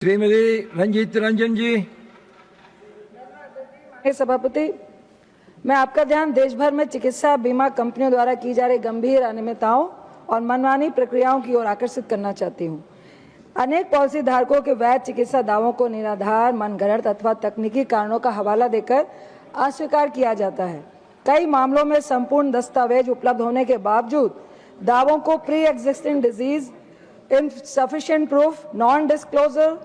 श्रीमती रंजीत रंजन जी। सभापति, मैं आपका ध्यान देश भर में चिकित्सा बीमा कंपनियों द्वारा की जा रही गंभीर अनियमितताओं और मनमानी प्रक्रियाओं की ओर आकर्षित करना चाहती हूँ। अनेक पॉलिसी धारकों के वैध चिकित्सा दावों को निराधार, मनगढ़ंत अथवा तकनीकी कारणों का हवाला देकर अस्वीकार किया जाता है। कई मामलों में संपूर्ण दस्तावेज उपलब्ध होने के बावजूद दावों को pre existing disease, insufficient proof, non disclosure,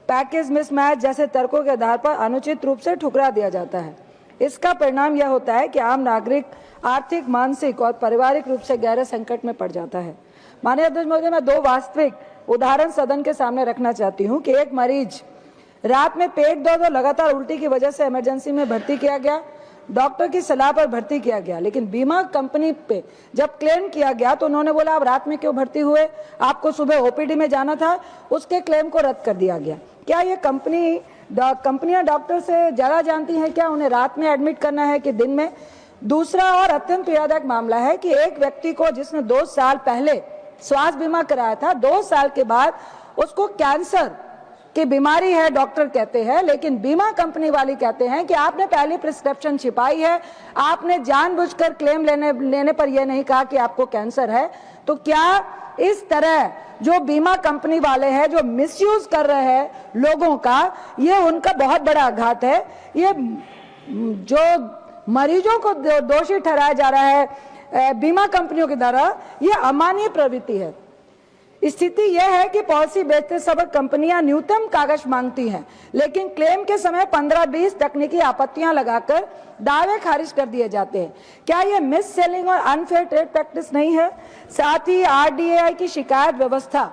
package mismatch जैसे तर्कों के आधार पर अनुचित रूप से ठुकरा दिया जाता है। इसका परिणाम यह होता है कि आम नागरिक आर्थिक, मानसिक और पारिवारिक रूप से गहरे संकट में पड़ जाता है। माननीय अध्यक्ष महोदय, मैं दो वास्तविक उदाहरण सदन के सामने रखना चाहती हूँ कि एक मरीज रात में पेट दर्द और लगातार उल्टी की वजह से इमरजेंसी में भर्ती किया गया, डॉक्टर की सलाह पर भर्ती किया गया, लेकिन बीमा कंपनी पे जब क्लेम किया गया तो उन्होंने बोला आप रात में क्यों भर्ती हुए, आपको सुबह ओपीडी में जाना था, उसके क्लेम को रद्द कर दिया गया। क्या ये कंपनियां डॉक्टर से ज़्यादा जानती हैं क्या उन्हें रात में एडमिट करना है कि दिन में? दूसरा और अत्यंत पीड़ादायक मामला है कि एक व्यक्ति को जिसने 2 साल पहले स्वास्थ्य बीमा कराया था, 2 साल के बाद उसको कैंसर की बीमारी है डॉक्टर कहते हैं, लेकिन बीमा कंपनी वाली कहते हैं कि आपने पहली प्रिस्क्रिप्शन छिपाई है, आपने जानबूझकर क्लेम लेने पर यह नहीं कहा कि आपको कैंसर है। तो क्या इस तरह जो बीमा कंपनी वाले हैं जो मिसयूज कर रहे हैं लोगों का, ये उनका बहुत बड़ा आघात है। ये जो मरीजों को दोषी ठहराया जा रहा है बीमा कंपनियों के द्वारा, ये अमानवीय प्रवृत्ति है। स्थिति यह है कि पॉलिसी बेचते समय कंपनियां न्यूनतम कागज मांगती हैं, लेकिन क्लेम के समय 15-20 तकनीकी आपत्तियां लगाकर दावे खारिज कर दिए जाते हैं। क्या यह मिस सेलिंग और अनफेयर ट्रेड प्रैक्टिस नहीं है? साथ ही आरडीएआई की शिकायत व्यवस्था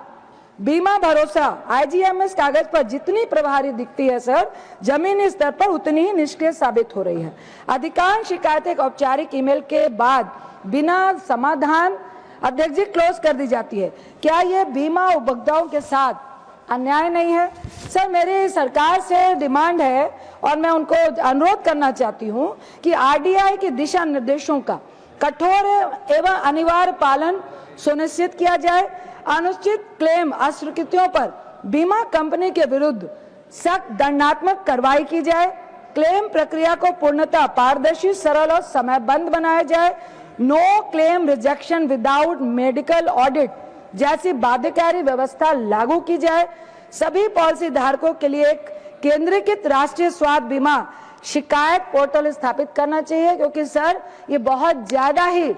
बीमा भरोसा आईजीएमएस कागज पर जितनी प्रभावी दिखती है सर, जमीनी स्तर पर उतनी ही निष्क्रिय साबित हो रही है। अधिकांश शिकायतें औपचारिक ईमेल के बाद बिना समाधान अध्यक्ष जी क्लोज कर दी जाती है। क्या यह बीमा उपभोक्ताओं के साथ अन्याय नहीं है? सर, मेरी सरकार से डिमांड है और मैं उनको अनुरोध करना चाहती हूं कि आरडीआई के दिशा निर्देशों का कठोर एवं अनिवार्य पालन सुनिश्चित किया जाए। अनुचित क्लेम अस्वीकृतियों पर बीमा कंपनी के विरुद्ध सख्त दंडात्मक कार्रवाई की जाए। क्लेम प्रक्रिया को पूर्णतः पारदर्शी, सरल और समयबद्ध बनाया जाए। No claim rejection without medical audit जैसी बाध्यकारी व्यवस्था लागू की जाए। सभी पॉलिसी धारकों के लिए एक केंद्रीकृत राष्ट्रीय स्वास्थ्य बीमा शिकायत पोर्टल स्थापित करना चाहिए, क्योंकि सर ये बहुत ज्यादा ही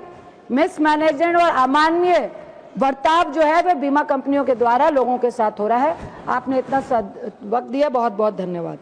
मिसमैनेजमेंट और अमानवीय बर्ताव जो है वह बीमा कंपनियों के द्वारा लोगों के साथ हो रहा है। आपने इतना वक्त दिया, बहुत बहुत धन्यवाद।